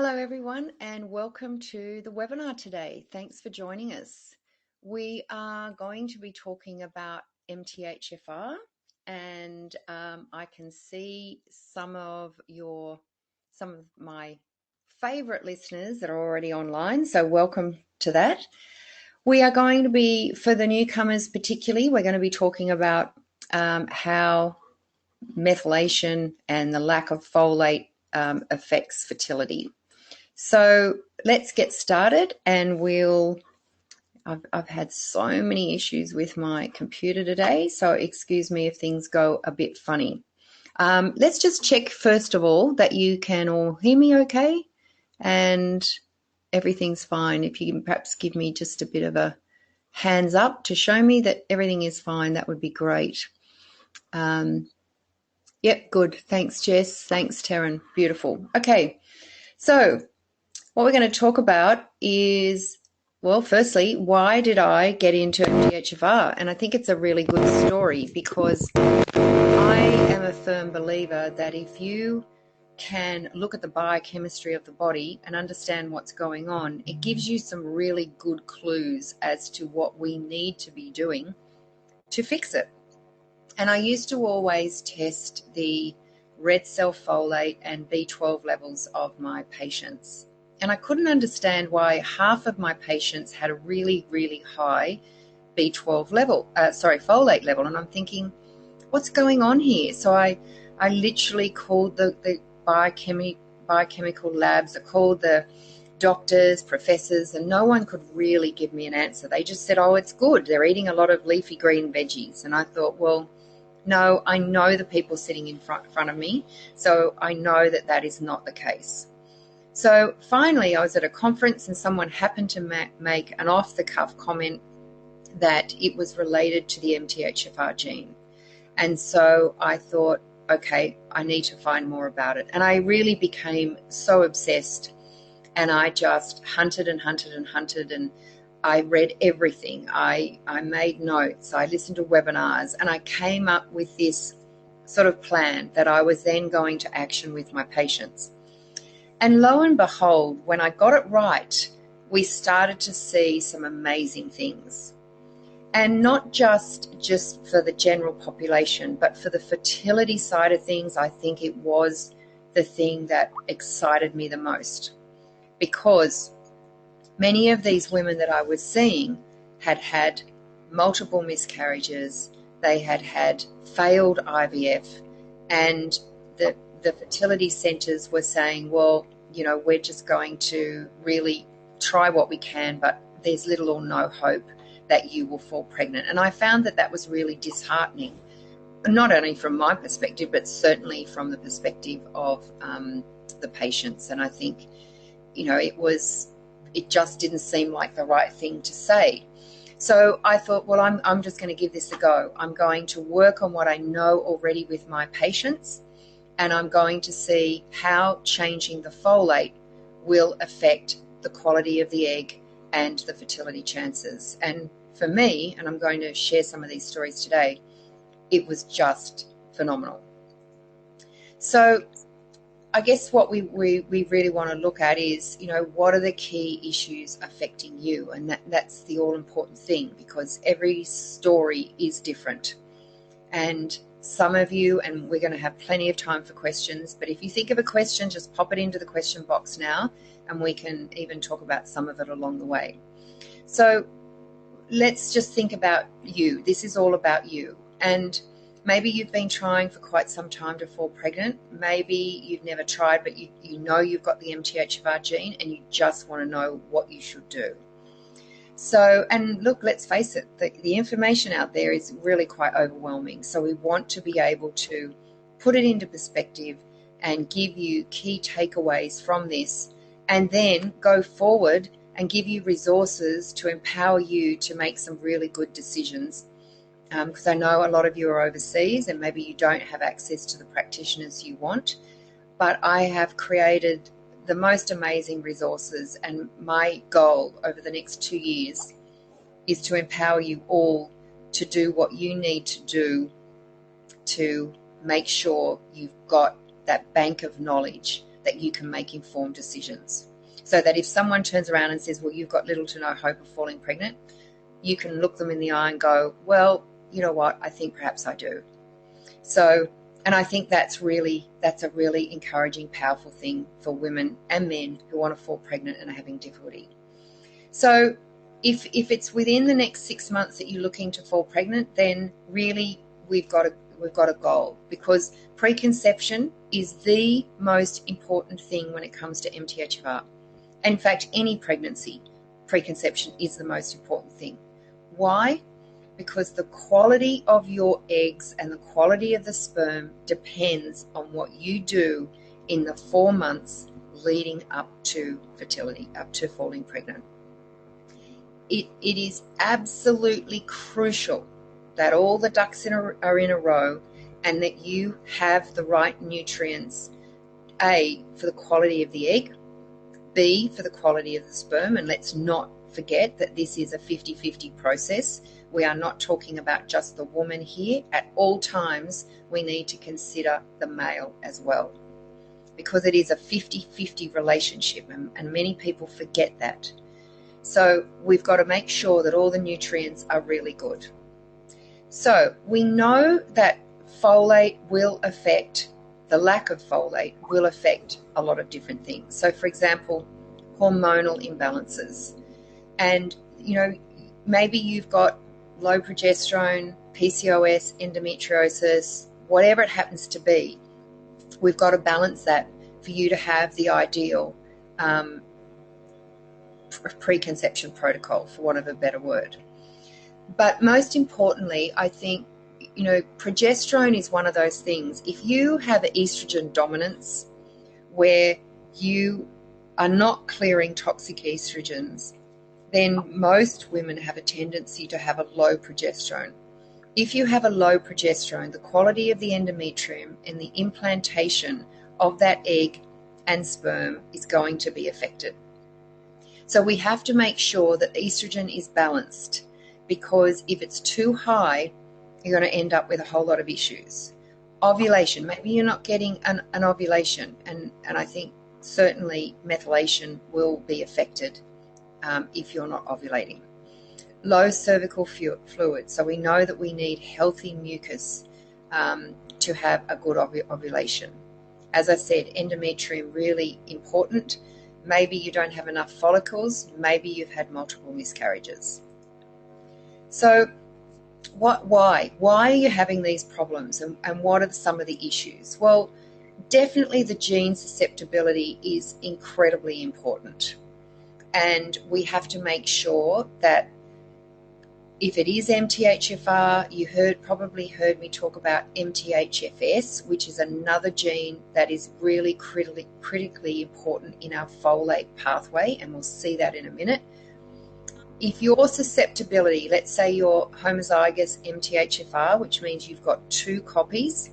Hello everyone and welcome to the webinar today. Thanks for joining us. We are going to be talking about MTHFR and I can see some of my favorite listeners that are already online, so welcome to that. We are going to be, for the newcomers particularly, we're going to be talking about how methylation and the lack of folate affects fertility. So let's get started, and I've had so many issues with my computer today, so excuse me if things go a bit funny. Let's just check first of all that you can all hear me okay and everything's fine. If you can perhaps give me just a bit of a hands up to show me that everything is fine, that would be great. Yep, good. Thanks, Jess. Thanks, Taryn. Beautiful. Okay, so what we're going to talk about is, well, firstly, why did I get into MTHFR? And I think it's a really good story because I am a firm believer that if you can look at the biochemistry of the body and understand what's going on, it gives you some really good clues as to what we need to be doing to fix it. And I used to always test the red cell folate and B12 levels of my patients. And I couldn't understand why half of my patients had a really, really high B12 level, folate level. And I'm thinking, what's going on here? So I literally called the biochemical labs, I called the doctors, professors, and no one could really give me an answer. They just said, oh, it's good. They're eating a lot of leafy green veggies. And I thought, well, no, I know the people sitting in front of me, so I know that that is not the case. So finally, I was at a conference and someone happened to make an off-the-cuff comment that it was related to the MTHFR gene. And so I thought, okay, I need to find more about it. And I really became so obsessed, and I just hunted and hunted and hunted, and I read everything. I made notes, I listened to webinars, and I came up with this sort of plan that I was then going to action with my patients. And lo and behold, when I got it right, we started to see some amazing things. And not just for the general population, but for the fertility side of things, I think it was the thing that excited me the most. Because many of these women that I was seeing had had multiple miscarriages, they had had failed IVF, and the fertility centres were saying, well, you know, we're just going to really try what we can, but there's little or no hope that you will fall pregnant. And I found that that was really disheartening, not only from my perspective, but certainly from the perspective of the patients. And I think, you know, it just didn't seem like the right thing to say. So I thought, well, I'm just going to give this a go. I'm going to work on what I know already with my patients, and I'm going to see how changing the folate will affect the quality of the egg and the fertility chances. And for me, and I'm going to share some of these stories today, it was just phenomenal. So I guess what we really want to look at is, you know, what are the key issues affecting you? And that's the all-important thing, because every story is different. And some of you, and we're going to have plenty of time for questions, but if you think of a question, just pop it into the question box now, and we can even talk about some of it along the way. So let's just think about you. This is all about you. And maybe you've been trying for quite some time to fall pregnant. Maybe you've never tried, but you know you've got the MTHFR gene and you just want to know what you should do. So, and look, let's face it, the information out there is really quite overwhelming. So we want to be able to put it into perspective and give you key takeaways from this, and then go forward and give you resources to empower you to make some really good decisions. Because I know a lot of you are overseas and maybe you don't have access to the practitioners you want, but I have created the most amazing resources, and my goal over the next 2 years is to empower you all to do what you need to do to make sure you've got that bank of knowledge that you can make informed decisions. So that if someone turns around and says, well, you've got little to no hope of falling pregnant, you can look them in the eye and go, well, you know what, I think perhaps I do. So, and I think that's a really encouraging, powerful thing for women and men who want to fall pregnant and are having difficulty. So if it's within the next 6 months that you're looking to fall pregnant, then really we've got a goal, because preconception is the most important thing when it comes to MTHFR. In fact, any pregnancy, preconception is the most important thing. Why? Because the quality of your eggs and the quality of the sperm depends on what you do in the 4 months leading up to fertility, up to falling pregnant. It is absolutely crucial that all the ducks are in a row and that you have the right nutrients, A, for the quality of the egg, B, for the quality of the sperm. And let's not forget that this is a 50-50 process. We are not talking about just the woman here. At all times, we need to consider the male as well, because it is a 50-50 relationship, and many people forget that. So we've got to make sure that all the nutrients are really good. So we know that folate will affect, the lack of folate will affect a lot of different things. So for example, hormonal imbalances. And, you know, maybe you've got low progesterone, PCOS, endometriosis, whatever it happens to be. We've got to balance that for you to have the ideal preconception protocol, for want of a better word. But most importantly, I think, you know, progesterone is one of those things. If you have estrogen dominance where you are not clearing toxic estrogens, then most women have a tendency to have a low progesterone. If you have a low progesterone, the quality of the endometrium and the implantation of that egg and sperm is going to be affected. So we have to make sure that the estrogen is balanced, because if it's too high, you're going to end up with a whole lot of issues. Ovulation, maybe you're not getting an ovulation, and I think certainly methylation will be affected if you're not ovulating. Low cervical fluid, so we know that we need healthy mucus to have a good ovulation. As I said, endometrium really important. Maybe you don't have enough follicles, maybe you've had multiple miscarriages. So why are you having these problems, and what are some of the issues? Well, definitely the gene susceptibility is incredibly important, and we have to make sure that if it is MTHFR, you probably heard me talk about MTHFS, which is another gene that is really critically important in our folate pathway, and we'll see that in a minute. If your susceptibility, let's say you're homozygous MTHFR, which means you've got 2 copies,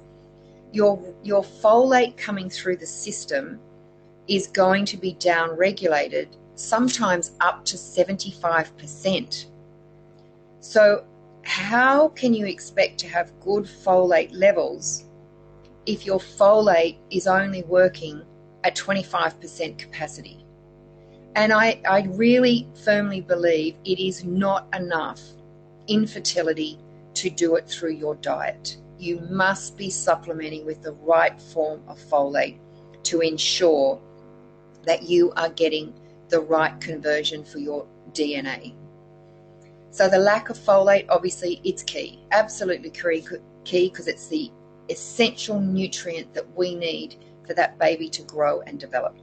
your folate coming through the system is going to be downregulated, sometimes up to 75%. So how can you expect to have good folate levels if your folate is only working at 25% capacity? And I really firmly believe it is not enough infertility to do it through your diet. You must be supplementing with the right form of folate to ensure that you are getting the right conversion for your DNA. So the lack of folate, obviously, it's key, absolutely key, because it's the essential nutrient that we need for that baby to grow and develop.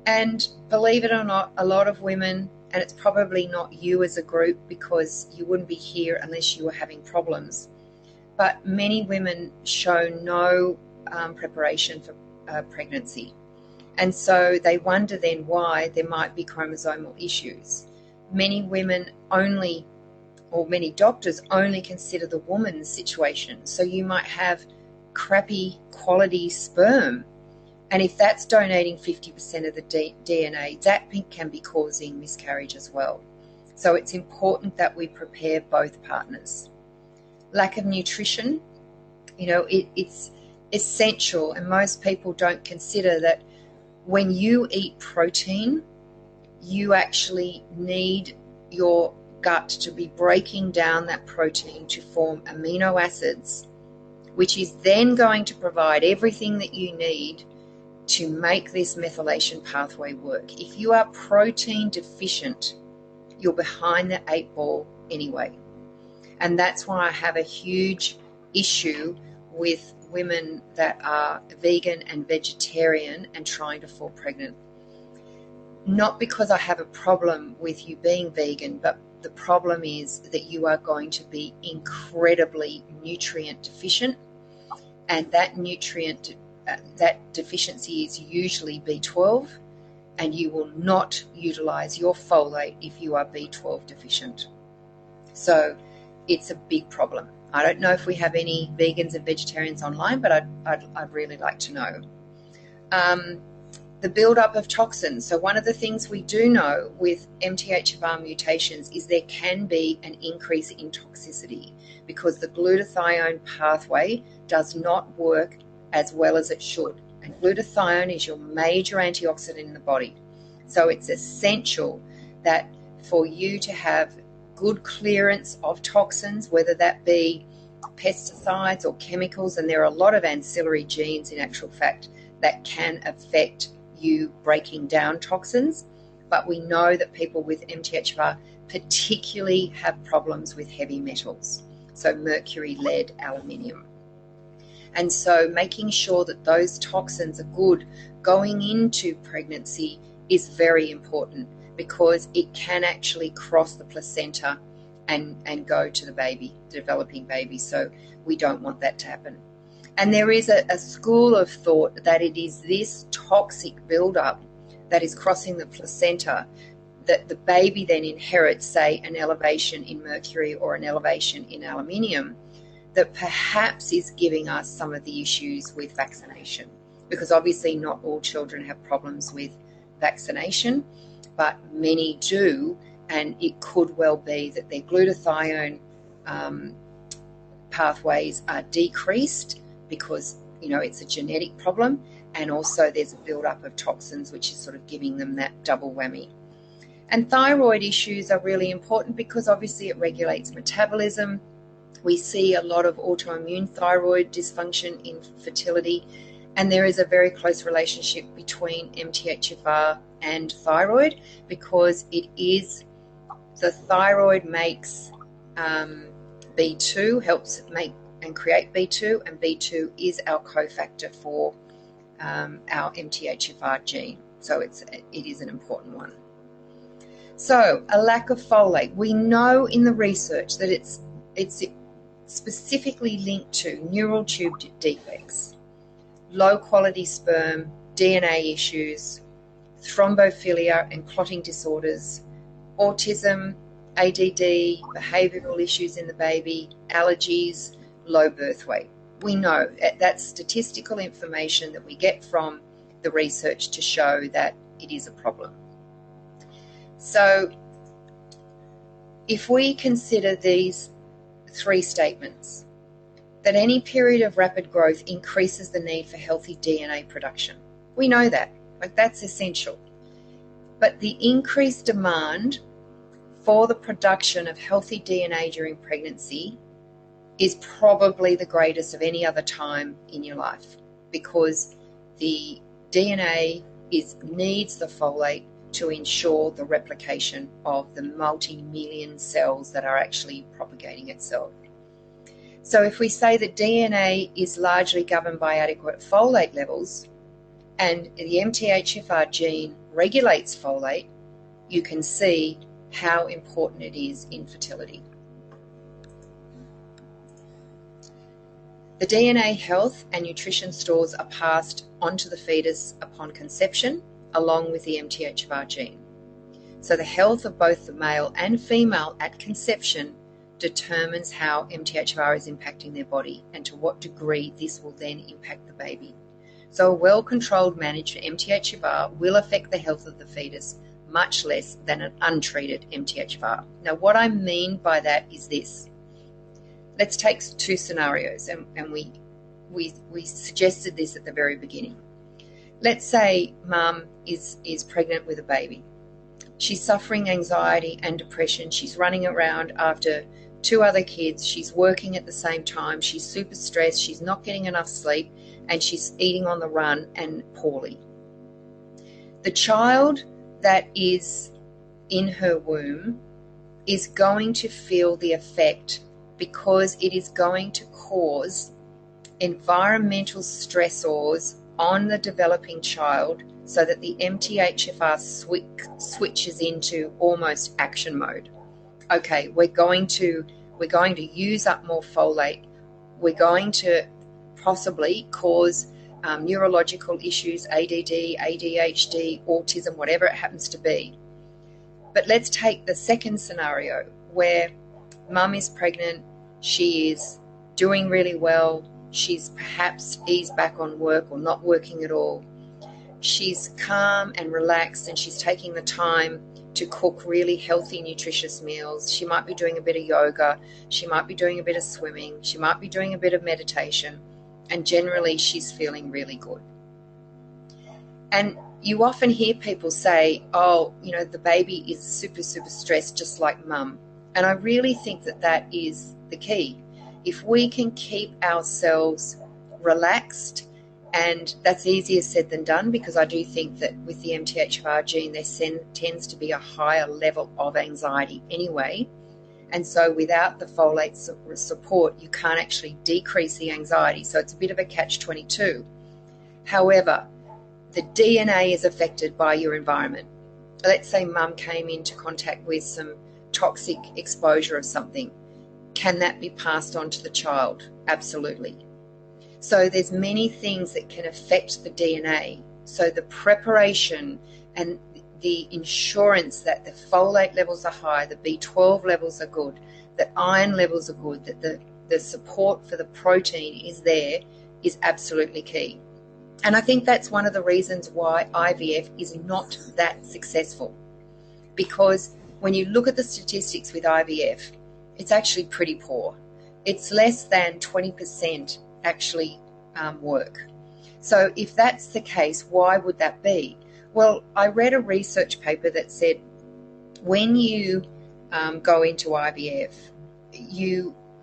And believe it or not, a lot of women, and it's probably not you as a group because you wouldn't be here unless you were having problems, but many women show no preparation for pregnancy. And so they wonder then why there might be chromosomal issues. Many women only, or many doctors only consider the woman's situation. So you might have crappy quality sperm, and if that's donating 50% of the DNA, that can be causing miscarriage as well. So it's important that we prepare both partners. Lack of nutrition, you know, it's essential, and most people don't consider that when you eat protein, you actually need your gut to be breaking down that protein to form amino acids, which is then going to provide everything that you need to make this methylation pathway work. If you are protein deficient, you're behind the 8 ball anyway. And that's why I have a huge issue with women that are vegan and vegetarian and trying to fall pregnant. Not because I have a problem with you being vegan, but the problem is that you are going to be incredibly nutrient deficient, and that deficiency is usually B12, and you will not utilize your folate if you are B12 deficient. So it's a big problem. I don't know if we have any vegans and vegetarians online, but I'd really like to know. The build-up of toxins. So one of the things we do know with MTHFR mutations is there can be an increase in toxicity because the glutathione pathway does not work as well as it should. And glutathione is your major antioxidant in the body. So it's essential that for you to have good clearance of toxins, whether that be pesticides or chemicals, and there are a lot of ancillary genes in actual fact that can affect you breaking down toxins, but we know that people with MTHFR particularly have problems with heavy metals, so mercury, lead, aluminium. And so making sure that those toxins are good going into pregnancy is very important, because it can actually cross the placenta and go to the baby, the developing baby. So we don't want that to happen. And there is a school of thought that it is this toxic buildup that is crossing the placenta that the baby then inherits, say, an elevation in mercury or an elevation in aluminium, that perhaps is giving us some of the issues with vaccination. Because obviously not all children have problems with vaccination, but many do, and it could well be that their glutathione pathways are decreased because, you know, it's a genetic problem, and also there's a build-up of toxins which is sort of giving them that double whammy. And thyroid issues are really important because obviously it regulates metabolism. We see a lot of autoimmune thyroid dysfunction in fertility, and there is a very close relationship between MTHFR and thyroid, because it is the thyroid makes B2, helps make and create B2, and B2 is our cofactor for our MTHFR gene. So it is an important one. So a lack of folate. We know in the research that it's specifically linked to neural tube defects, low quality sperm, DNA issues, thrombophilia and clotting disorders, autism, ADD, behavioural issues in the baby, allergies, low birth weight. We know that's statistical information that we get from the research to show that it is a problem. So if we consider these 3 statements, that any period of rapid growth increases the need for healthy DNA production. We know that, like that's essential. But the increased demand for the production of healthy DNA during pregnancy is probably the greatest of any other time in your life, because the DNA needs the folate to ensure the replication of the multi-million cells that are actually propagating itself. So if we say that DNA is largely governed by adequate folate levels, and the MTHFR gene regulates folate, you can see how important it is in fertility. The DNA health and nutrition stores are passed onto the fetus upon conception, along with the MTHFR gene. So the health of both the male and female at conception determines how MTHFR is impacting their body and to what degree this will then impact the baby. So a well-controlled managed MTHFR will affect the health of the fetus much less than an untreated MTHFR. Now, what I mean by that is this. Let's take 2 scenarios, and we suggested this at the very beginning. let's say mum is pregnant with a baby. She's suffering anxiety and depression. She's running around after 2 other kids. She's working at the same time. She's super stressed. She's not getting enough sleep, and she's eating on the run and poorly. The child that is in her womb is going to feel the effect, because it is going to cause environmental stressors on the developing child, so that the MTHFR switches into almost action mode. Okay, we're going to use up more folate. We're going to possibly cause neurological issues, ADD, ADHD, autism, whatever it happens to be. But let's take the second scenario where mum is pregnant, she is doing really well, she's perhaps eased back on work or not working at all. She's calm and relaxed, and she's taking the time to cook really healthy, nutritious meals. She might be doing a bit of yoga, she might be doing a bit of swimming, she might be doing a bit of meditation, and generally she's feeling really good. And you often hear people say, oh, the baby is super, super stressed, just like mum. And I really think that that is the key. If we can keep ourselves relaxed, and that's easier said than done, because I do think that with the MTHFR gene, there tends to be a higher level of anxiety anyway. And so without the folate support, you can't actually decrease the anxiety. So it's a bit of a catch-22. However, the DNA is affected by your environment. Let's say mum came into contact with some toxic exposure of something. Can that be passed on to the child? Absolutely. So there's many things that can affect the DNA. So the preparation and the insurance that the folate levels are high, the B12 levels are good, that iron levels are good, that the support for the protein is there, is absolutely key. And I think that's one of the reasons why IVF is not that successful. Because when you look at the statistics with IVF, it's actually pretty poor. It's less than 20% actually work. So if that's the case, why would that be? Well, I read a research paper that said when you go into IVF,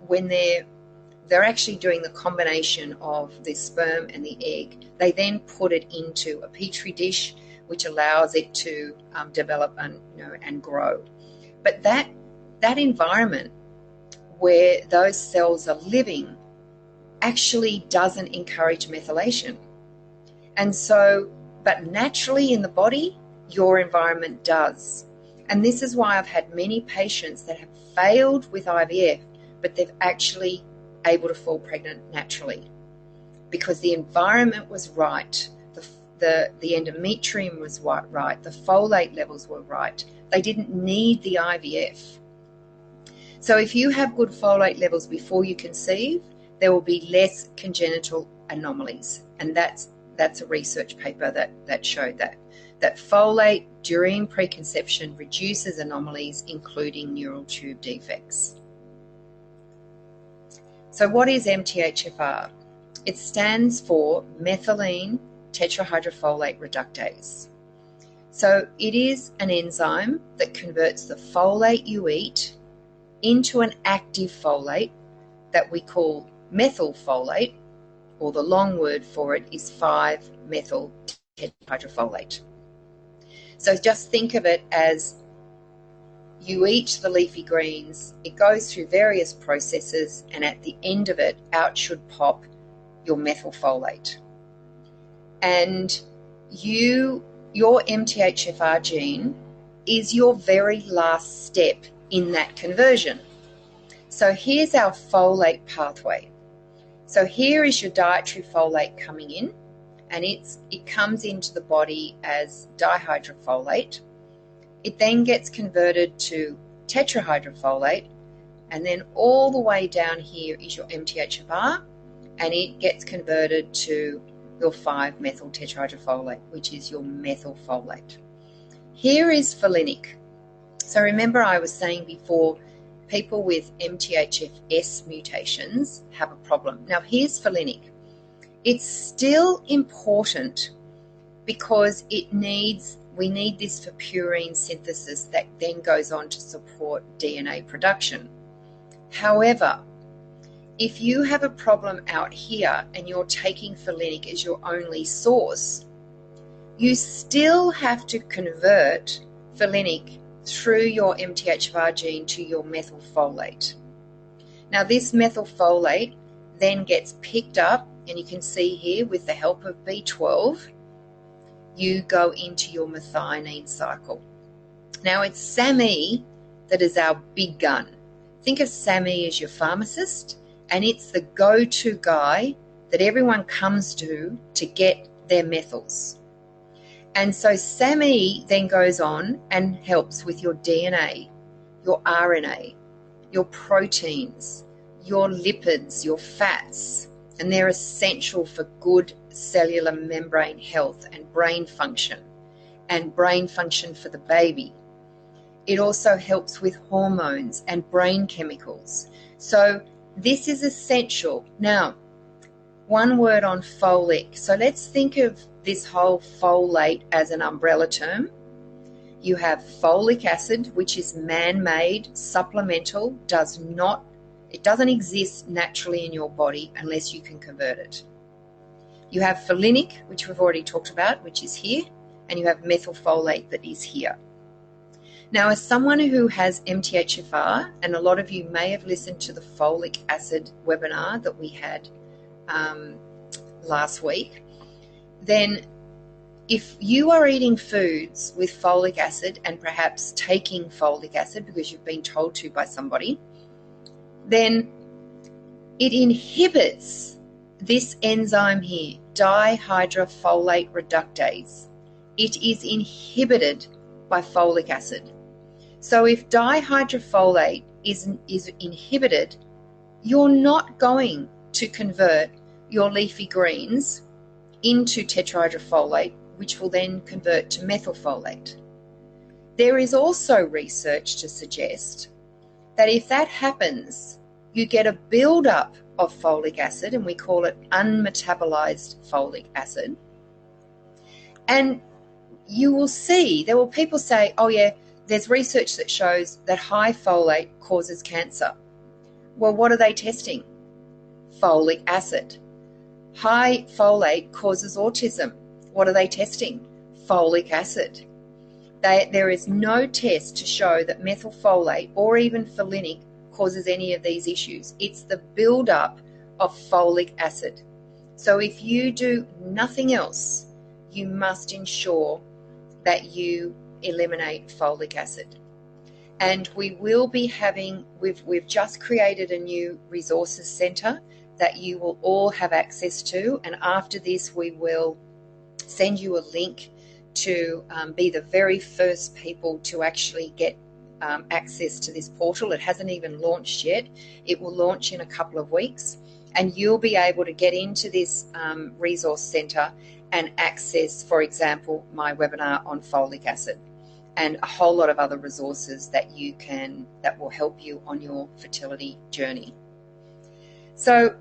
when they're actually doing the combination of the sperm and the egg, they then put it into a petri dish, which allows it to develop and grow. But that environment where those cells are living actually doesn't encourage methylation. And so, but naturally in the body, your environment does. And this is why I've had many patients that have failed with IVF, but they've actually able to fall pregnant naturally, because the environment was right, the endometrium was right, the folate levels were right. They didn't need the IVF. So if you have good folate levels before you conceive, there will be less congenital anomalies. And that's a research paper that showed that folate during preconception reduces anomalies, including neural tube defects. So what is MTHFR? It stands for methylene tetrahydrofolate reductase. So it is an enzyme that converts the folate you eat into an active folate that we call methylfolate, or the long word for it is 5-methyl tetrahydrofolate. So just think of it as you eat the leafy greens, it goes through various processes, and at the end of it, out should pop your methylfolate. And your MTHFR gene is your very last step in that conversion. So here's our folate pathway. So here is your dietary folate coming in, and it comes into the body as dihydrofolate. It then gets converted to tetrahydrofolate, and then all the way down here is your MTHFR, and it gets converted to your 5-methyl tetrahydrofolate, which is your methylfolate. Here is folinic. So remember I was saying before, people with MTHFS mutations have a problem. Now here's folinic. It's still important because we need this for purine synthesis that then goes on to support DNA production. However, if you have a problem out here and you're taking folinic as your only source, you still have to convert folinic through your MTHFR gene to your methylfolate. Now, this methylfolate then gets picked up, and you can see here with the help of B12, you go into your methionine cycle. Now, it's SAMe that is our big gun. Think of SAMe as your pharmacist, and it's the go-to guy that everyone comes to get their methyls. And so SAMe then goes on and helps with your DNA, your RNA, your proteins, your lipids, your fats, and they're essential for good cellular membrane health and brain function for the baby. It also helps with hormones and brain chemicals. So this is essential. Now, one word on folic. So let's think of this whole folate as an umbrella term. You have folic acid, which is man-made, supplemental, it doesn't exist naturally in your body unless you can convert it. You have folinic, which we've already talked about, which is here, and you have methylfolate that is here. Now, as someone who has MTHFR, and a lot of you may have listened to the Folic Acid webinar that we had last week, then if you are eating foods with folic acid and perhaps taking folic acid because you've been told to by somebody, then it inhibits this enzyme here, dihydrofolate reductase. It is inhibited by folic acid. So if dihydrofolate is inhibited, you're not going to convert your leafy greens into tetrahydrofolate, which will then convert to methylfolate. There is also research to suggest that if that happens, you get a build-up of folic acid, and we call it unmetabolized folic acid. And you will see, there will people say, oh yeah, there's research that shows that high folate causes cancer. Well, what are they testing? Folic acid. High folate causes autism. What are they testing? Folic acid. There is no test to show that methylfolate or even folinic causes any of these issues. It's the build-up of folic acid. So if you do nothing else, you must ensure that you eliminate folic acid. And we will be having, we've just created a new resources centre that you will all have access to, and after this we will send you a link to be the very first people to actually get access to this portal. It hasn't even launched yet. It will launch in a couple of weeks, and you'll be able to get into this resource centre and access, for example, my webinar on folic acid and a whole lot of other resources that will help you on your fertility journey. So,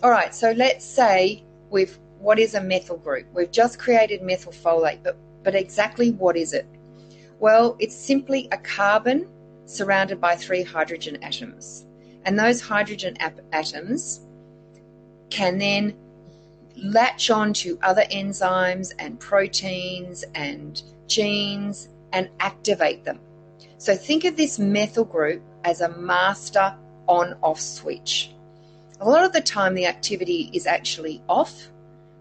all right, so let's say what is a methyl group? We've just created methylfolate, but exactly what is it? Well, it's simply a carbon surrounded by 3 hydrogen atoms. And those hydrogen atoms can then latch on to other enzymes and proteins and genes and activate them. So think of this methyl group as a master on-off switch. A lot of the time the activity is actually off.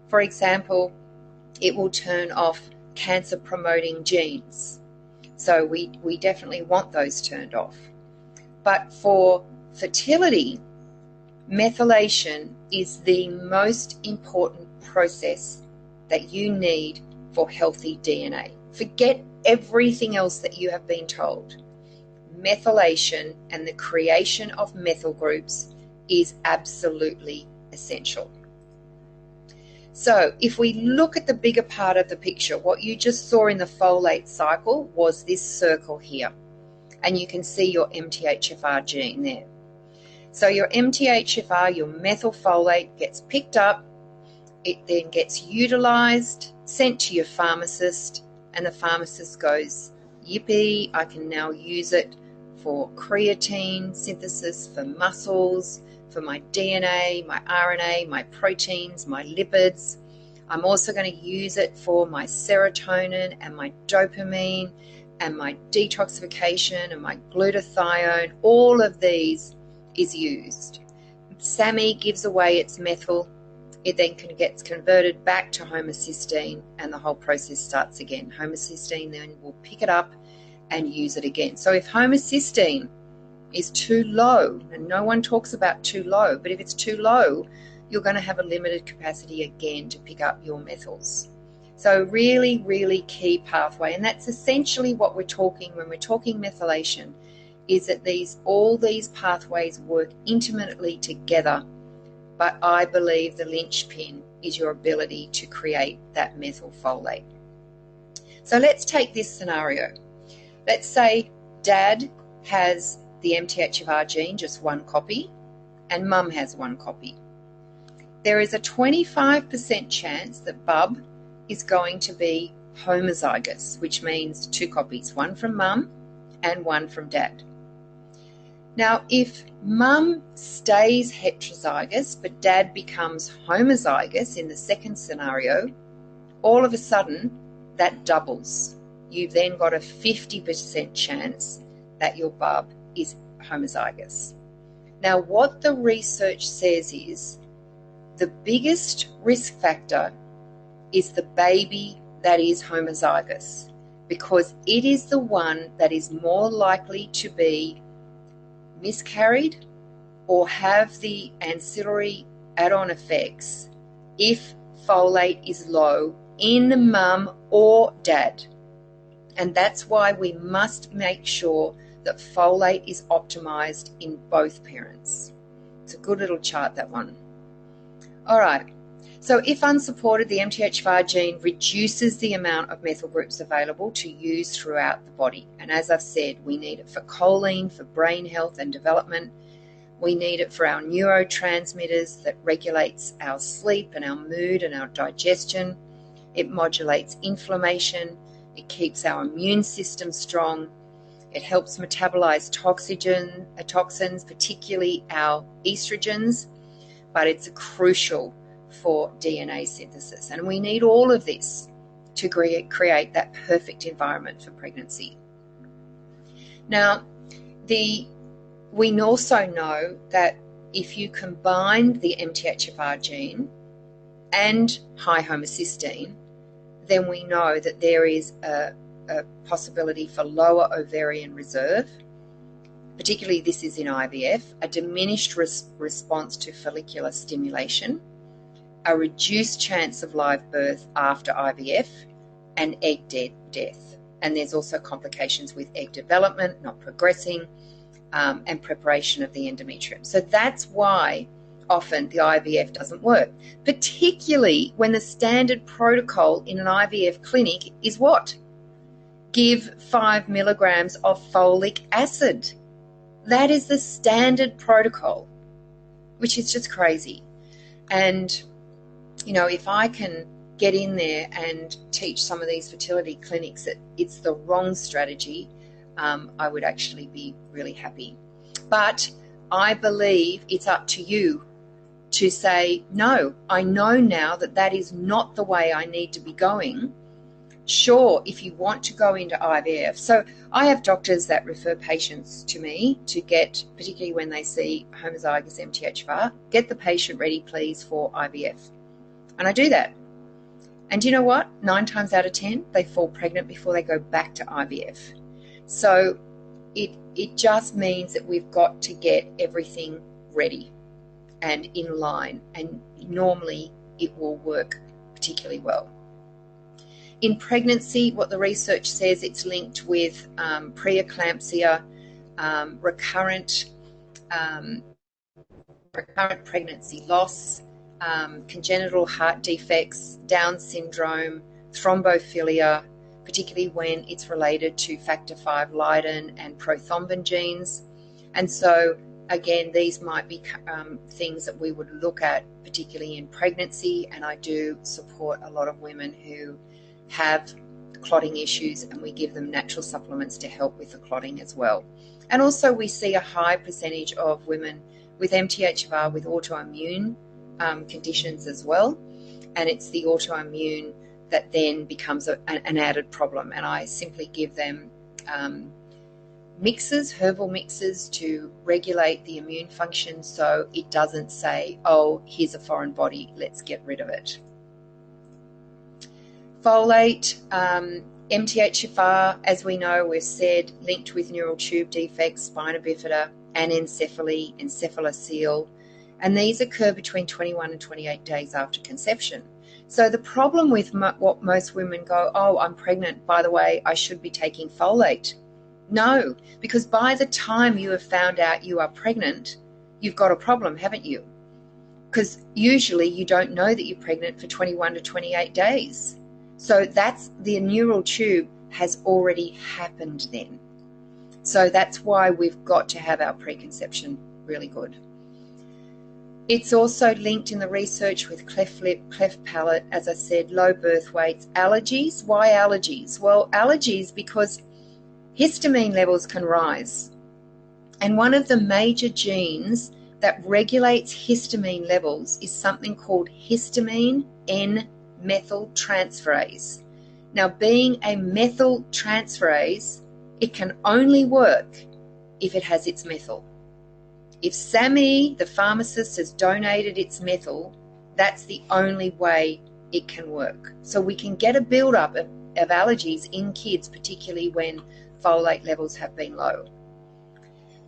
For example, it will turn off cancer-promoting genes. So we definitely want those turned off. But for fertility, methylation is the most important process that you need for healthy DNA. Forget everything else that you have been told. Methylation and the creation of methyl groups is absolutely essential. So if we look at the bigger part of the picture, what you just saw in the folate cycle was this circle here. And you can see your MTHFR gene there. So your MTHFR, your methylfolate, gets picked up. it then gets utilized, sent to your pharmacist, and the pharmacist goes, yippee, I can now use it for creatine synthesis, for muscles, for my DNA, my RNA, my proteins, my lipids. I'm also going to use it for my serotonin and my dopamine and my detoxification and my glutathione. All of these is used. SAMe gives away its methyl. It then gets converted back to homocysteine, and the whole process starts again. Homocysteine then will pick it up and use it again. So if homocysteine is too low, and no one talks about too low, but if it's too low, you're going to have a limited capacity again to pick up your methyls. So really, really key pathway, and that's essentially what we're talking when we're talking methylation, is that all these pathways work intimately together, but I believe the linchpin is your ability to create that methylfolate. So let's take this scenario. Let's say Dad has the MTHFR gene, just one copy, and Mum has one copy. There is a 25% chance that Bub is going to be homozygous, which means two copies, one from Mum and one from Dad. Now, if Mum stays heterozygous but Dad becomes homozygous in the second scenario, all of a sudden that doubles. You've then got a 50% chance that your bub is homozygous. Now, what the research says is the biggest risk factor is the baby that is homozygous, because it is the one that is more likely to be miscarried or have the ancillary add-on effects if folate is low in mum or dad. And that's why we must make sure that folate is optimized in both parents. It's a good little chart, that one. All right, so if unsupported, the MTHFR gene reduces the amount of methyl groups available to use throughout the body. And as I've said, we need it for choline, for brain health and development. We need it for our neurotransmitters that regulates our sleep and our mood and our digestion. It modulates inflammation. It keeps our immune system strong. It helps metabolize toxins, particularly our estrogens, but it's crucial for DNA synthesis. And we need all of this to create that perfect environment for pregnancy. Now, we also know that if you combine the MTHFR gene and high homocysteine, then we know that there is a possibility for lower ovarian reserve, particularly this is in IVF, a diminished response to follicular stimulation, a reduced chance of live birth after IVF, and egg death. And there's also complications with egg development, not progressing, and preparation of the endometrium. So that's why often the IVF doesn't work, particularly when the standard protocol in an IVF clinic is what? Give 5 milligrams of folic acid. That is the standard protocol, which is just crazy. And, you know, if I can get in there and teach some of these fertility clinics that it's the wrong strategy, I would actually be really happy. But I believe it's up to you to say, no, I know now that that is not the way I need to be going. Sure, if you want to go into IVF. So I have doctors that refer patients to me to get, particularly when they see homozygous MTHFR, get the patient ready, please, for IVF. And I do that. And you know what? 9 times out of 10, they fall pregnant before they go back to IVF. So it just means that we've got to get everything ready and in line, and normally it will work particularly well. In pregnancy, what the research says, it's linked with preeclampsia, recurrent pregnancy loss, congenital heart defects, Down syndrome, thrombophilia, particularly when it's related to factor V Leiden and prothrombin genes. And so again, these might be things that we would look at, particularly in pregnancy, and I do support a lot of women who have clotting issues, and we give them natural supplements to help with the clotting as well. And also we see a high percentage of women with MTHFR with autoimmune conditions as well, and it's the autoimmune that then becomes an added problem, and I simply give them mixes, herbal mixes, to regulate the immune function, so it doesn't say, oh, here's a foreign body, let's get rid of it. Folate, MTHFR, as we know, we've said, linked with neural tube defects, spina bifida, anencephaly, encephalocele, and these occur between 21 and 28 days after conception. So the problem with what most women go, oh, I'm pregnant, by the way, I should be taking folate. No, because by the time you have found out you are pregnant, you've got a problem, haven't you? Because usually you don't know that you're pregnant for 21 to 28 days. So that's the neural tube has already happened then. So that's why we've got to have our preconception really good. It's also linked in the research with cleft lip, cleft palate, as I said, low birth weights, allergies. Why allergies? Well, allergies because histamine levels can rise. And one of the major genes that regulates histamine levels is something called histamine N-methyl transferase. Now, being a methyl transferase, it can only work if it has its methyl. If Sammy, the pharmacist, has donated its methyl, that's the only way it can work. So we can get a build-up of allergies in kids, particularly when folate levels have been low.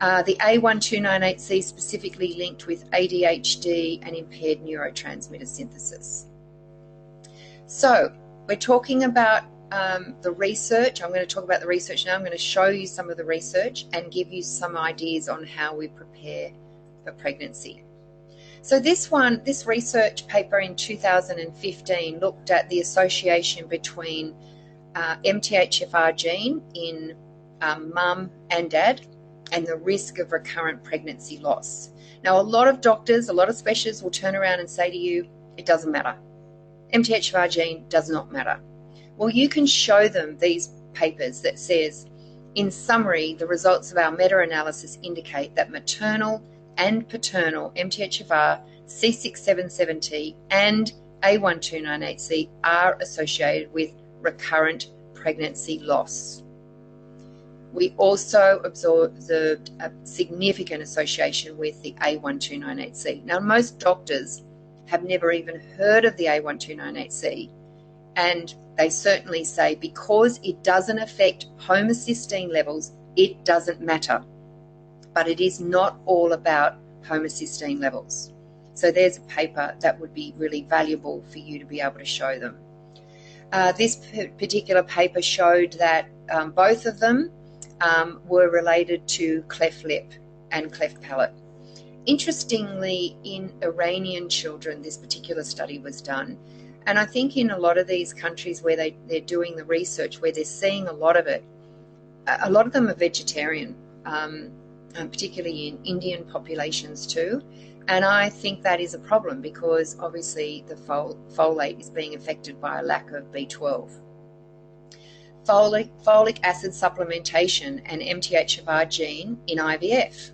The A1298C specifically linked with ADHD and impaired neurotransmitter synthesis. So we're talking about the research. I'm going to talk about the research now. I'm going to show you some of the research and give you some ideas on how we prepare for pregnancy. So this research paper in 2015 looked at the association between MTHFR gene in mum and dad and the risk of recurrent pregnancy loss. Now, a lot of doctors, a lot of specialists will turn around and say to you, it doesn't matter. MTHFR gene does not matter. Well, you can show them these papers that says, in summary, the results of our meta-analysis indicate that maternal and paternal MTHFR, C677T, and A1298C are associated with recurrent pregnancy loss. We also observed a significant association with the A1298C. Now, most doctors have never even heard of the A1298C, and they certainly say because it doesn't affect homocysteine levels, it doesn't matter. But it is not all about homocysteine levels. So there's a paper that would be really valuable for you to be able to show them. This particular paper showed that both of them were related to cleft lip and cleft palate. Interestingly, in Iranian children, this particular study was done. And I think in a lot of these countries where they're doing the research, where they're seeing a lot of it, a lot of them are vegetarian, particularly in Indian populations too. And I think that is a problem because obviously the folate is being affected by a lack of B12. Folic acid supplementation and MTHFR gene in IVF.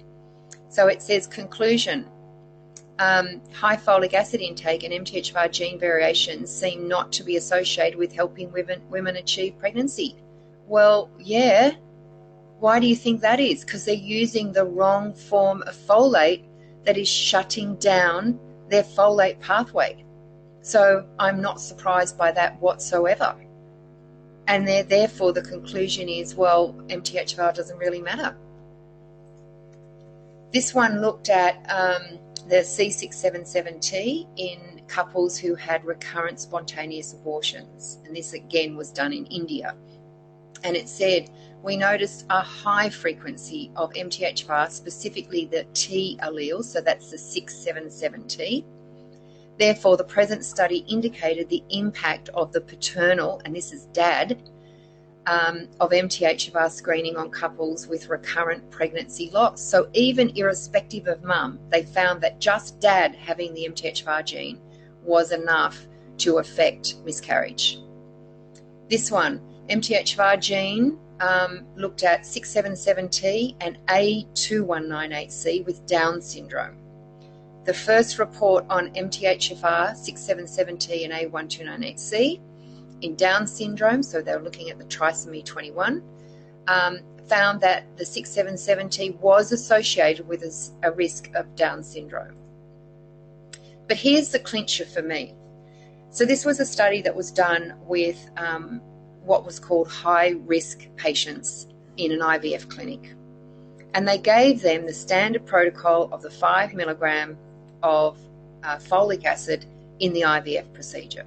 So it says, conclusion, high folic acid intake and MTHFR gene variations seem not to be associated with helping women achieve pregnancy. Well, yeah. Why do you think that is? Because they're using the wrong form of folate that is shutting down their folate pathway. So I'm not surprised by that whatsoever. And therefore the conclusion is, well, MTHFR doesn't really matter. This one looked at the C677T in couples who had recurrent spontaneous abortions. And this again was done in India. And it said, we noticed a high frequency of MTHFR, specifically the T allele, so that's the 677T. Therefore, the present study indicated the impact of the paternal, and this is dad, of MTHFR screening on couples with recurrent pregnancy loss. So even irrespective of mum, they found that just dad having the MTHFR gene was enough to affect miscarriage. This one, MTHFR gene, looked at 677T and A2198C with Down syndrome. The first report on MTHFR 677T and A1298C in Down syndrome, so they were looking at the trisomy 21, found that the 677T was associated with a risk of Down syndrome. But here's the clincher for me. So this was a study that was done with what was called high-risk patients in an IVF clinic. And they gave them the standard protocol of the 5 milligram of folic acid in the IVF procedure.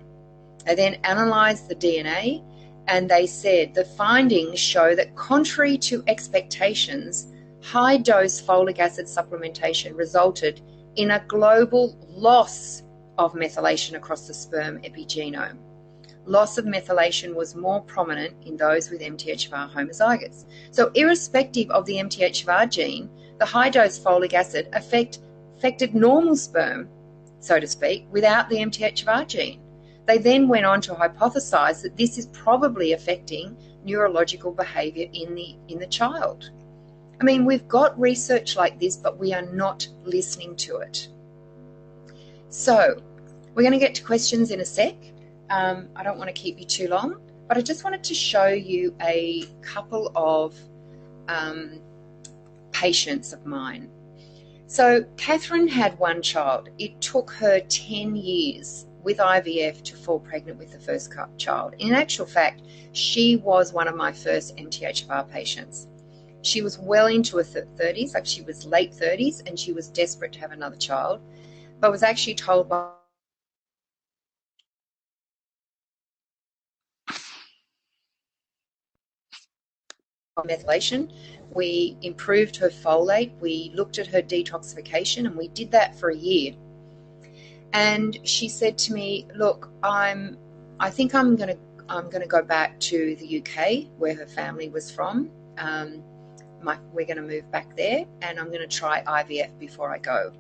They then analysed the DNA, and they said the findings show that contrary to expectations, high-dose folic acid supplementation resulted in a global loss of methylation across the sperm epigenome. Loss of methylation was more prominent in those with MTHFR homozygotes. So irrespective of the MTHFR gene, the high-dose folic acid affected normal sperm, so to speak, without the MTHFR gene. They then went on to hypothesize that this is probably affecting neurological behavior in the child. I mean, we've got research like this, but we are not listening to it. So we're going to get to questions in a sec. I don't want to keep you too long, but I just wanted to show you a couple of patients of mine. So Catherine had one child. It took her 10 years with IVF to fall pregnant with the first child. In actual fact, she was one of my first MTHFR patients. She was well into her 30s, like she was late 30s, and she was desperate to have another child, but was actually told by methylation. We improved her folate, we looked at her detoxification, and we did that for a year. And she said to me, look, I think I'm going to go back to the UK where her family was from. We're going to move back there, and I'm going to try IVF before I go.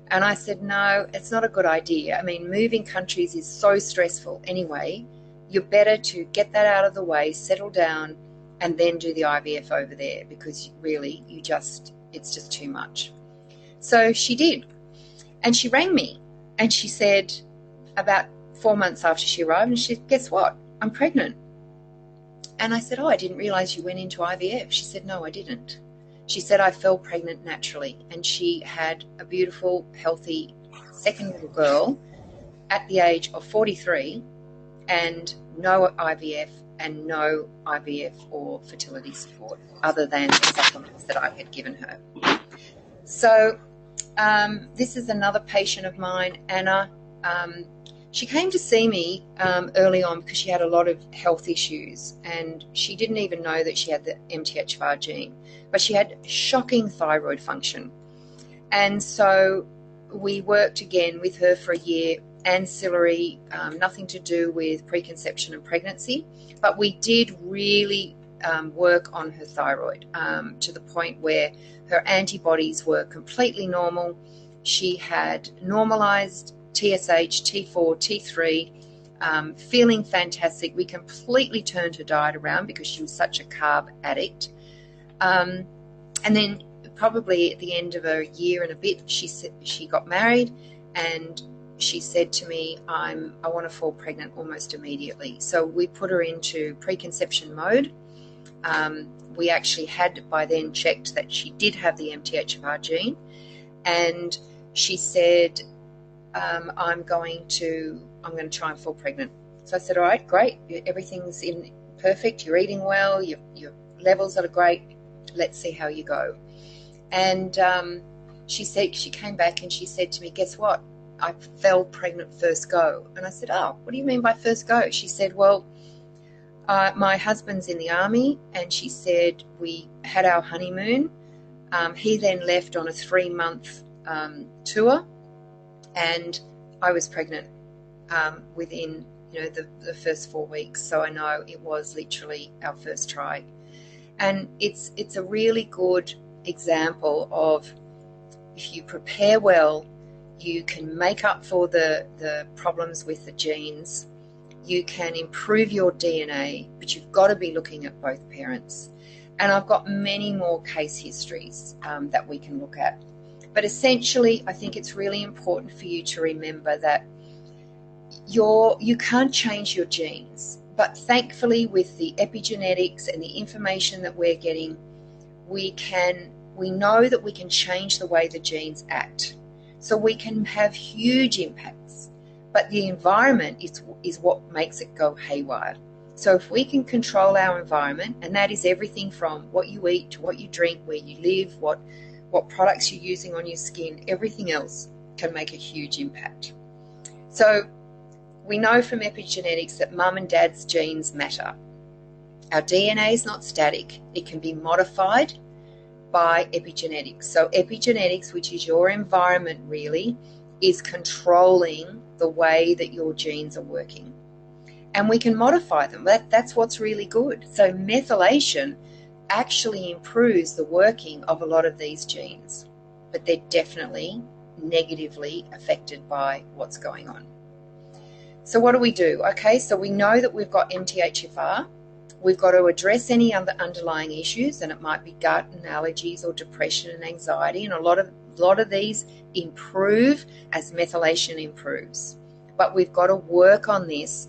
And I said, no, it's not a good idea. I mean, moving countries is so stressful anyway. You're better to get that out of the way, settle down, and then do the IVF over there, because really it's just too much. So she did. And she rang me and she said, about 4 months after she arrived, and she said, guess what? I'm pregnant. And I said, oh, I didn't realize you went into IVF. She said, no, I didn't. She said, I fell pregnant naturally. And she had a beautiful, healthy second little girl at the age of 43, and no IVF and no IVF or fertility support other than the supplements that I had given her. So this is another patient of mine, Anna. She came to see me early on because she had a lot of health issues, and she didn't even know that she had the MTHFR gene, but she had shocking thyroid function. And so we worked again with her for a year, ancillary, nothing to do with preconception and pregnancy, but we did really work on her thyroid to the point where her antibodies were completely normal. She had normalized TSH, T4, T3, feeling fantastic. We completely turned her diet around because she was such a carb addict. And then probably at the end of a year and a bit, she got married, and she said to me, I want to fall pregnant almost immediately. So we put her into preconception mode. We actually had by then checked that she did have the MTHFR gene, and she said, I'm going to try and fall pregnant. So I said, all right, great. Everything's in perfect. You're eating well. Your levels are great. Let's see how you go. And she came back and she said to me, guess what? I fell pregnant first go. And I said, oh, what do you mean by first go? She said, well, my husband's in the army, and she said we had our honeymoon. He then left on a 3-month tour, and I was pregnant within the first 4 weeks. So I know it was literally our first try. And it's a really good example of, if you prepare well, you can make up for the problems with the genes. You can improve your DNA, but you've got to be looking at both parents. And I've got many more case histories that we can look at. But essentially, I think it's really important for you to remember that you can't change your genes. But thankfully, with the epigenetics and the information that we're getting, we know that we can change the way the genes act. So we can have huge impacts. But the environment is what makes it go haywire. So if we can control our environment, and that is everything from what you eat to what you drink, where you live, what products you're using on your skin, everything else can make a huge impact. So we know from epigenetics that mum and dad's genes matter. Our DNA is not static. It can be modified by epigenetics. So epigenetics, which is your environment really, is controlling the way that your genes are working. And we can modify them. That's what's really good. So methylation actually improves the working of a lot of these genes, but they're definitely negatively affected by what's going on. So what do we do? Okay, so we know that we've got MTHFR. We've got to address any other underlying issues, and it might be gut and allergies or depression and anxiety, and a lot of these improve as methylation improves. But we've got to work on this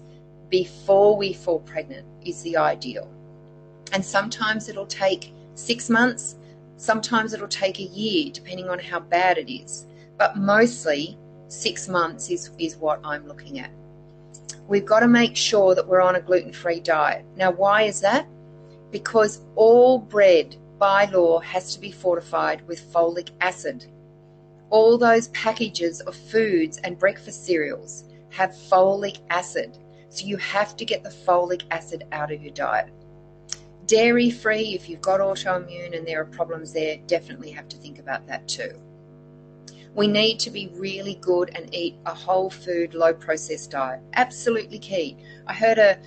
before we fall pregnant is the ideal. And sometimes it'll take 6 months, sometimes it'll take a year, depending on how bad it is. But mostly 6 months is what I'm looking at. We've got to make sure that we're on a gluten-free diet. Now, why is that? Because all bread, by law, has to be fortified with folic acid. All those packages of foods and breakfast cereals have folic acid. So you have to get the folic acid out of your diet. Dairy-free, if you've got autoimmune and there are problems there, definitely have to think about that too. We need to be really good and eat a whole food, low processed diet. Absolutely key. I heard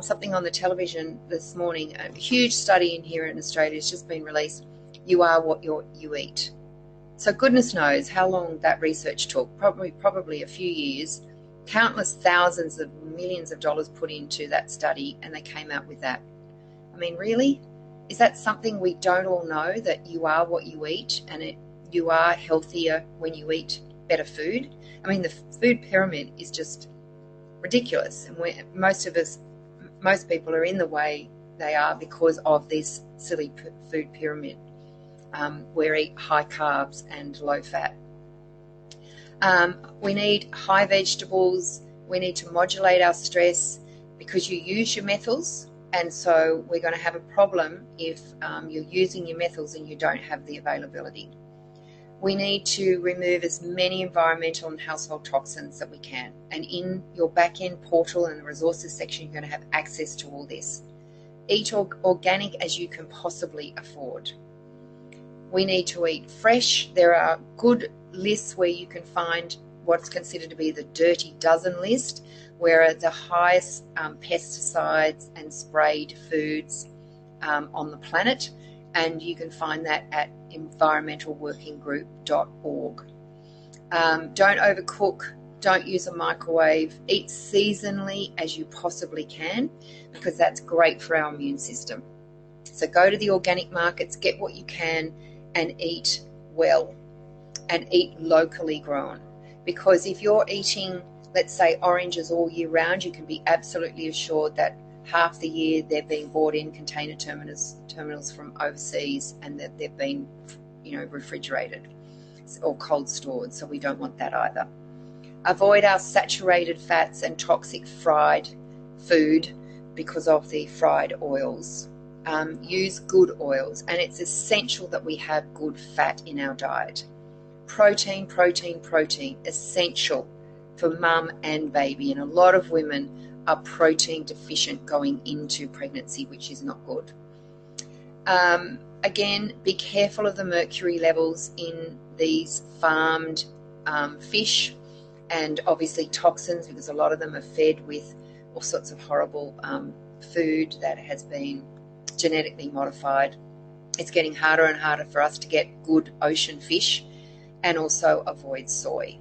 something on the television this morning, a huge study in here in Australia has just been released. You are what you eat. So goodness knows how long that research took, probably a few years, countless thousands of millions of dollars put into that study, and they came out with that. I mean, really? Is that something we don't all know, that you are what you eat, and you are healthier when you eat better food? I mean, the food pyramid is just ridiculous, and most people are in the way they are because of this silly food pyramid. We eat high carbs and low fat. We need high vegetables. We need to modulate our stress because you use your methyls, and so we're going to have a problem if you're using your methyls and you don't have the availability. We need to remove as many environmental and household toxins that we can, and in your back-end portal and the resources section, you're going to have access to all this. Eat organic as you can possibly afford. We need to eat fresh. There are good lists where you can find what's considered to be the dirty dozen list, where the highest pesticides and sprayed foods on the planet, and you can find that at environmentalworkinggroup.org. Don't overcook, don't use a microwave, eat seasonally as you possibly can, because that's great for our immune system. So go to the organic markets, get what you can, and eat well, and eat locally grown. Because if you're eating, let's say, oranges all year round, you can be absolutely assured that half the year they're being bought in container terminals from overseas, and that they've been, refrigerated or cold stored. So we don't want that either. Avoid our saturated fats and toxic fried food because of the fried oils. Use good oils, and it's essential that we have good fat in our diet. Protein, essential for mum and baby, and a lot of women are protein deficient going into pregnancy, which is not good. Again, be careful of the mercury levels in these farmed fish, and obviously toxins, because a lot of them are fed with all sorts of horrible food that has been genetically modified. It's getting harder and harder for us to get good ocean fish, and also avoid soy.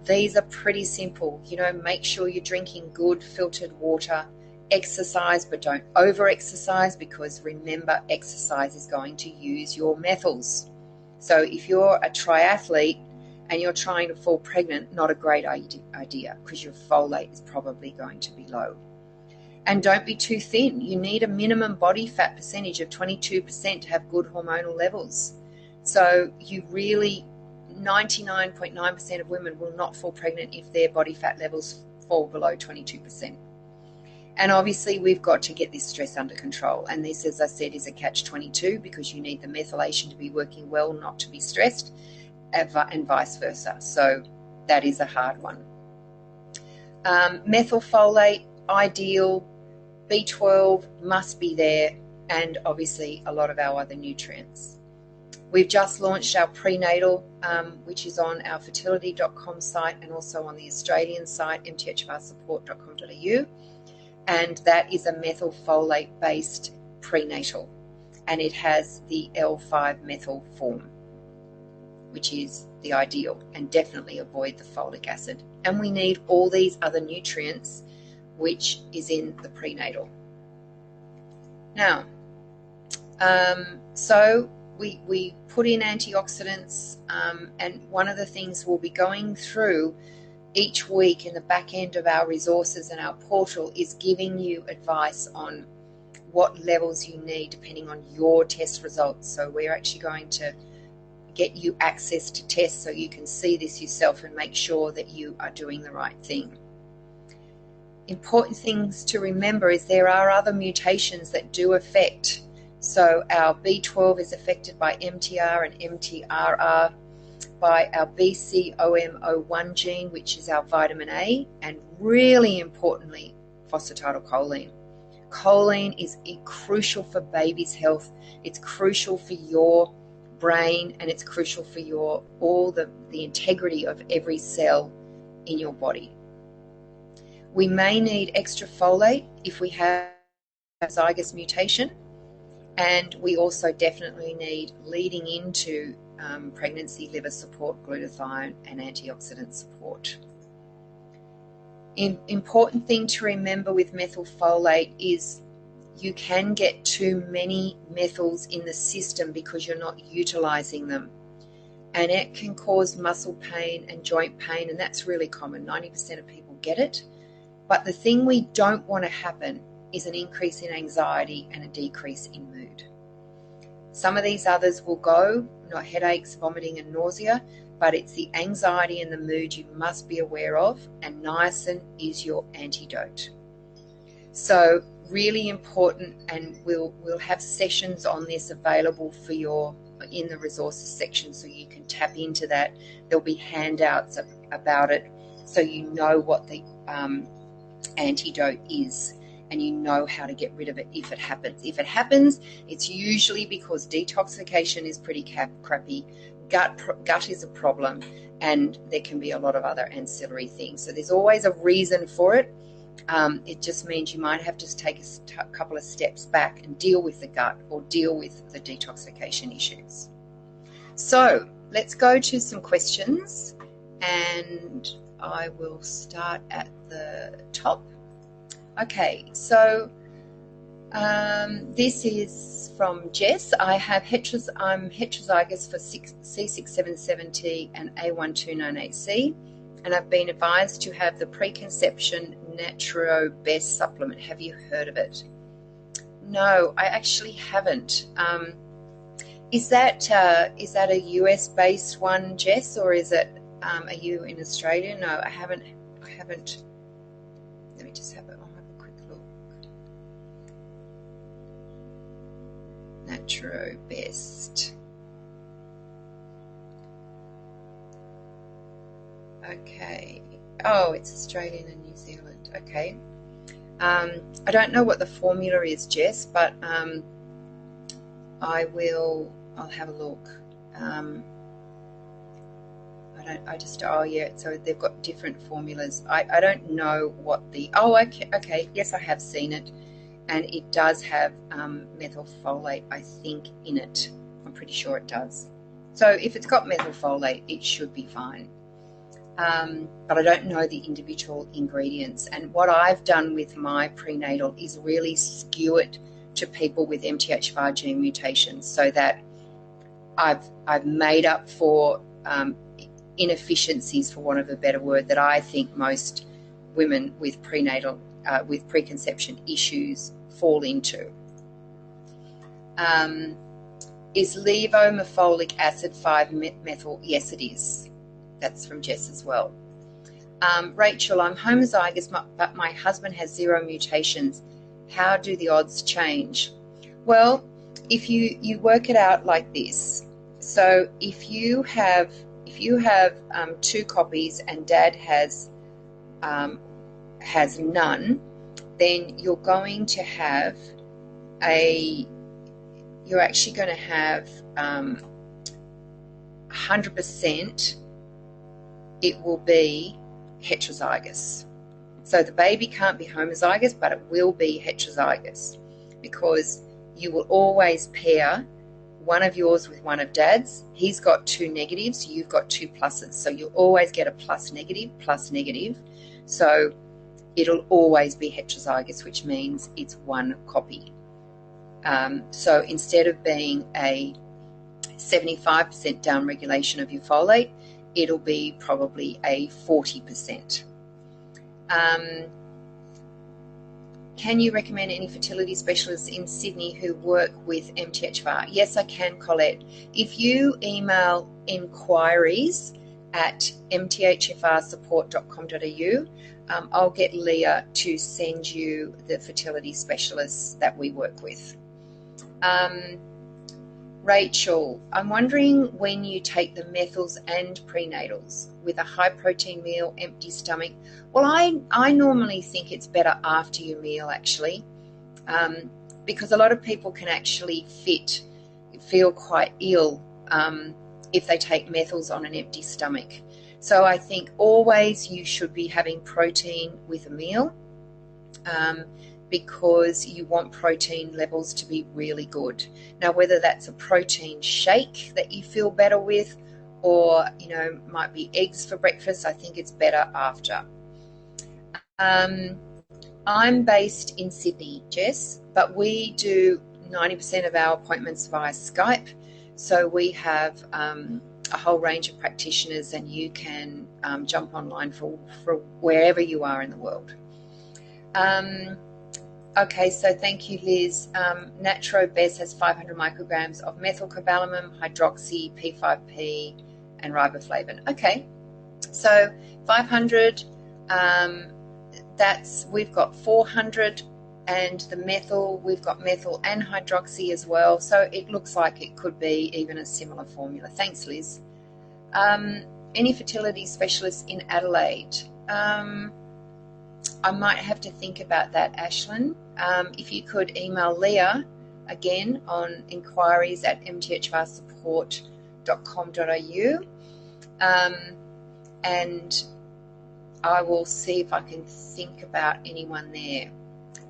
These are pretty simple. Make sure you're drinking good filtered water. Exercise, but don't over-exercise, because remember, exercise is going to use your methyls. So if you're a triathlete and you're trying to fall pregnant, not a great idea, because your folate is probably going to be low. And don't be too thin. You need a minimum body fat percentage of 22% to have good hormonal levels. So you really, 99.9% of women will not fall pregnant if their body fat levels fall below 22%. And obviously we've got to get this stress under control. And this, as I said, is a catch-22, because you need the methylation to be working well, not to be stressed, and vice versa. So that is a hard one. Methylfolate, ideal. B12 must be there, and obviously a lot of our other nutrients. We've just launched our Prenatal, which is on our fertility.com site and also on the Australian site, MTHFRsupport.com.au. And that is a methylfolate-based prenatal, and it has the L5-methyl form, which is the ideal, and definitely avoid the folic acid. And we need all these other nutrients, which is in the prenatal. Now, so we put in antioxidants, and one of the things we'll be going through each week in the back end of our resources and our portal is giving you advice on what levels you need depending on your test results. So we're actually going to get you access to tests so you can see this yourself and make sure that you are doing the right thing. Important things to remember is there are other mutations that do affect. So our B12 is affected by MTR and MTRR, by our BCOM01 gene, which is our vitamin A, and really importantly, phosphatidylcholine. Choline is crucial for baby's health. It's crucial for your brain, and it's crucial for the integrity of every cell in your body. We may need extra folate if we have a zygous mutation, and we also definitely need, leading into pregnancy, liver support, glutathione, and antioxidant support. Important thing to remember with methylfolate is you can get too many methyls in the system because you're not utilizing them, and it can cause muscle pain and joint pain, and that's really common. 90% of people get it. But the thing we don't want to happen is an increase in anxiety and a decrease in mood. Some of these others will go, not headaches, vomiting and nausea, but it's the anxiety and the mood you must be aware of, and niacin is your antidote. So really important, and we'll have sessions on this available for your in the resources section, so you can tap into that. There'll be handouts about it, so you know what the antidote is, and you know how to get rid of it if it happens. If it happens, it's usually because detoxification is pretty crappy, gut is a problem, and there can be a lot of other ancillary things. So there's always a reason for it. It just means you might have to take a couple of steps back and deal with the gut or deal with the detoxification issues. So let's go to some questions, and I will start at the top. Okay, so this is from Jess. I'm heterozygous for C6770 and A1298C, and I've been advised to have the preconception Best supplement. Have you heard of it? No, I actually haven't. Is that a US based one, Jess, or is it are you in Australia? No, I haven't. Let me just have a quick look. Best. Okay. Oh, it's Australian and New Zealand. Okay. I don't know what the formula is, Jess, but I'll have a look. I oh yeah, so they've got different formulas. I don't know what the, oh, okay, yes, I have seen it, and it does have methylfolate, I think, in it. I'm pretty sure it does. So if it's got methylfolate, it should be fine. But I don't know the individual ingredients. And what I've done with my prenatal is really skew it to people with MTHFR gene mutations, so that I've made up for inefficiencies, for want of a better word, that I think most women with prenatal, with preconception issues fall into. Is levometholic acid 5-methyl? Yes, it is. That's from Jess as well. Rachel, I'm homozygous, but my husband has 0 mutations. How do the odds change? Well, if you work it out like this. So if you have 2 copies and Dad has none, then you're going to have you're actually going to have 100%. It will be heterozygous. So the baby can't be homozygous, but it will be heterozygous, because you will always pair one of yours with one of Dad's. He's got 2 negatives, you've got 2 pluses. So you'll always get a plus negative. So it'll always be heterozygous, which means it's 1 copy. So instead of being a 75% downregulation of your folate, it'll be probably a 40%. Can you recommend any fertility specialists in Sydney who work with MTHFR? Yes, I can, Colette. If you email inquiries at mthfrsupport.com.au, I'll get Leah to send you the fertility specialists that we work with. Rachel, I'm wondering when you take the methyls and prenatals with a high protein meal, empty stomach. Well, I normally think it's better after your meal, actually, because a lot of people can actually feel quite ill if they take methyls on an empty stomach. So I think always you should be having protein with a meal, because you want protein levels to be really good. Now, whether that's a protein shake that you feel better with, or, might be eggs for breakfast, I think it's better after. I'm based in Sydney, Jess, but we do 90% of our appointments via Skype. So we have a whole range of practitioners, and you can jump online for wherever you are in the world. Okay, so thank you, Liz. NaturalBest has 500 micrograms of methylcobalamin, hydroxy, P5P, and riboflavin. Okay, so 500, we've got 400, and the methyl, we've got methyl and hydroxy as well. So it looks like it could be even a similar formula. Thanks, Liz. Any fertility specialists in Adelaide? I might have to think about that, Ashlyn. If you could email Leah again on inquiries at mthfrsupport.com.au, and I will see if I can think about anyone there.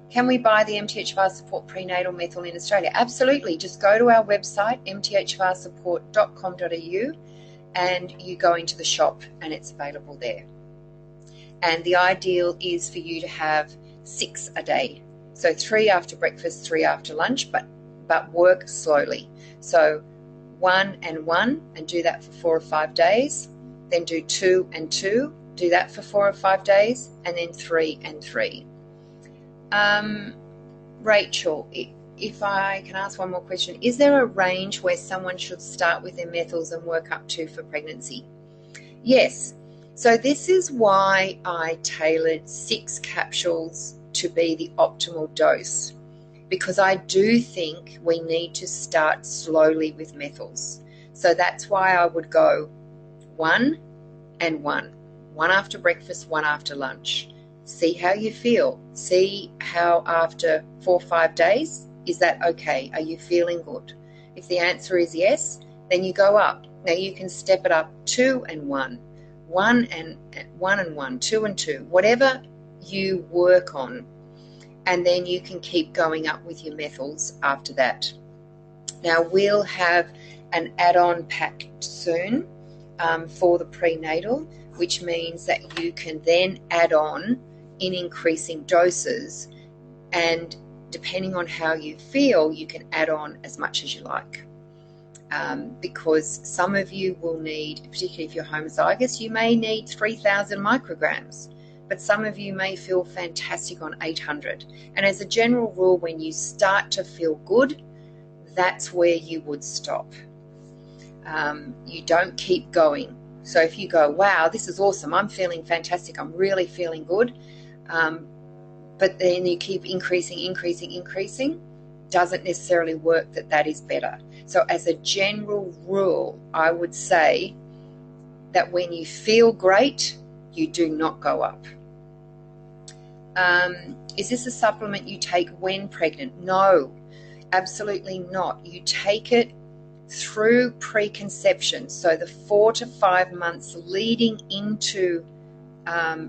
Can we buy the MTHFR Support Prenatal Methyl in Australia? Absolutely. Just go to our website, mthfrsupport.com.au, and you go into the shop and it's available there. And the ideal is for you to have 6 a day. So 3 after breakfast, 3 after lunch, but work slowly. So 1 and 1, and do that for 4 or 5 days. Then do 2 and 2, do that for 4 or 5 days, and then 3 and 3. Rachel, if I can ask one more question, is there a range where someone should start with their methyls and work up to for pregnancy? Yes. So this is why I tailored 6 capsules to be the optimal dose, because I do think we need to start slowly with methyls. So that's why I would go 1 and 1. 1 after breakfast, 1 after lunch. See how you feel. See how after 4 or 5 days, is that okay? Are you feeling good? If the answer is yes, then you go up. Now you can step it up 2 and 1, 1 and 1 and 1, 2 and 2, whatever you work on, and then you can keep going up with your methyls after that. Now we'll have an add-on pack soon for the prenatal, which means that you can then add on in increasing doses, and depending on how you feel, you can add on as much as you like. Because some of you will need, particularly if you're homozygous, you may need 3,000 micrograms, but some of you may feel fantastic on 800. And as a general rule, when you start to feel good, that's where you would stop. You don't keep going. So if you go, wow, this is awesome, I'm feeling fantastic, I'm really feeling good, but then you keep increasing, doesn't necessarily work that is better. So as a general rule, I would say that when you feel great, you do not go up. Is this a supplement you take when pregnant? No, absolutely not. You take it through preconception, so the 4 to 5 months leading into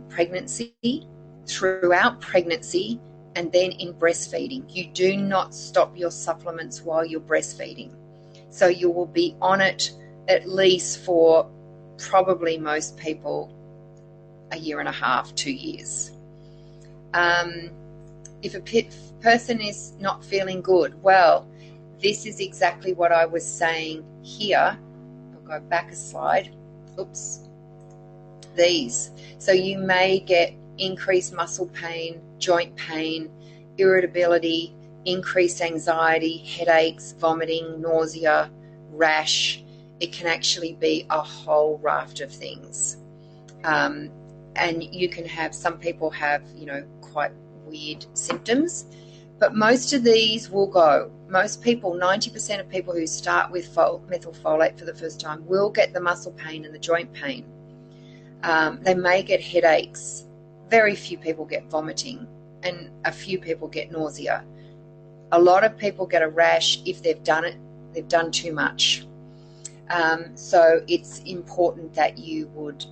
pregnancy, throughout pregnancy, and then in breastfeeding. You do not stop your supplements while you're breastfeeding. So you will be on it at least for probably most people a year and a half, 2 years. If a person is not feeling good, well, this is exactly what I was saying here. I'll go back a slide. Oops. These. So you may get increased muscle pain, joint pain, irritability, increased anxiety, headaches, vomiting, nausea, rash. It can actually be a whole raft of things. And you can have, some people have, quite weird symptoms, but most of these will go. Most people, 90% of people who start with methylfolate for the first time will get the muscle pain and the joint pain. They may get headaches. Very few people get vomiting, and a few people get nausea. A lot of people get a rash. If they've done it, they've done too much. So it's important that you would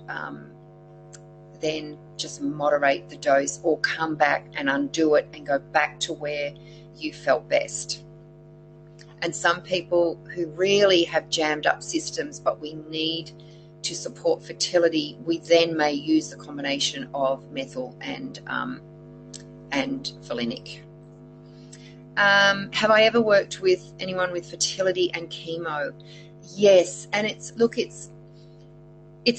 then just moderate the dose, or come back and undo it and go back to where you felt best. And some people who really have jammed up systems, but we need to support fertility, we then may use the combination of methyl and folinic. Have I ever worked with anyone with fertility and chemo? Yes, and it's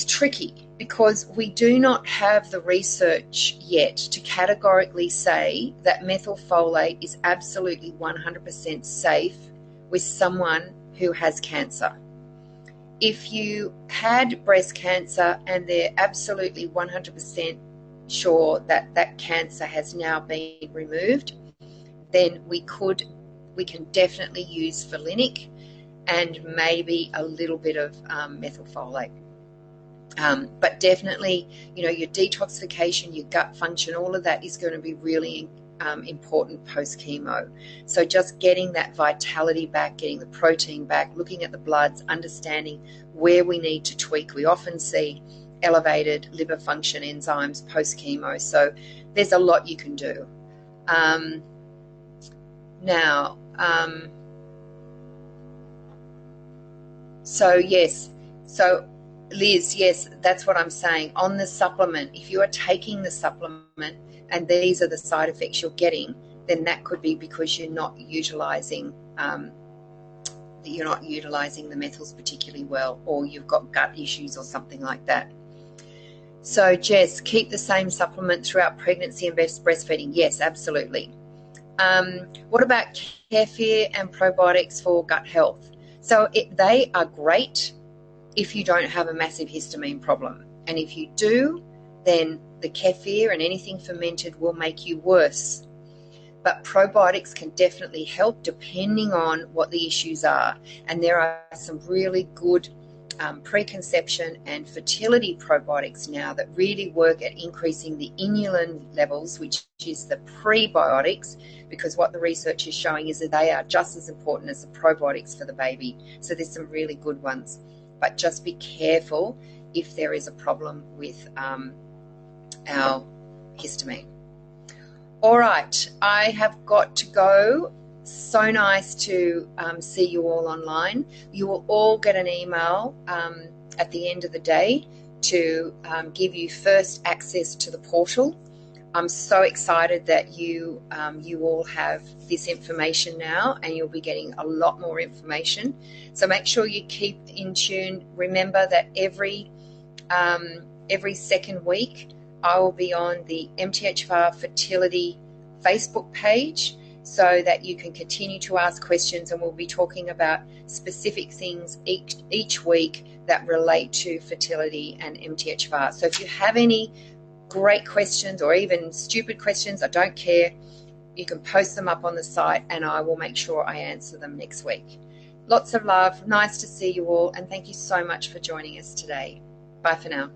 tricky because we do not have the research yet to categorically say that methylfolate is absolutely 100% safe with someone who has cancer. If you had breast cancer and they're absolutely 100% sure that that cancer has now been removed, then we can definitely use folinic and maybe a little bit of methylfolate. But definitely, your detoxification, your gut function, all of that is going to be really important post-chemo. So just getting that vitality back, getting the protein back, looking at the bloods, understanding where we need to tweak. We often see elevated liver function enzymes post-chemo. So there's a lot you can do. So yes, so Liz, yes, that's what I'm saying. On the supplement, if you are taking the supplement and these are the side effects you're getting, then that could be because you're not utilizing the methyls particularly well, or you've got gut issues or something like that. So Jess, keep the same supplement throughout pregnancy and breastfeeding. Yes, absolutely. What about Phfr and probiotics for gut health? So they are great if you don't have a massive histamine problem. And if you do, then the Phfr and anything fermented will make you worse. But probiotics can definitely help depending on what the issues are. And there are some really good preconception and fertility probiotics now that really work at increasing the inulin levels, which is the prebiotics, because what the research is showing is that they are just as important as the probiotics for the baby. So there's some really good ones. but just be careful if there is a problem with our histamine. All right, I have got to go. So nice to see you all online. You will all get an email at the end of the day to give you first access to the portal. I'm so excited that you all have this information now, and you'll be getting a lot more information. So make sure you keep in tune. Remember that every second week I will be on the MTHFR Fertility Facebook page, so that you can continue to ask questions, and we'll be talking about specific things each week that relate to fertility and MTHFR. So if you have any great questions or even stupid questions, I don't care, you can post them up on the site and I will make sure I answer them next week. Lots of love, nice to see you all, and thank you so much for joining us today. Bye for now.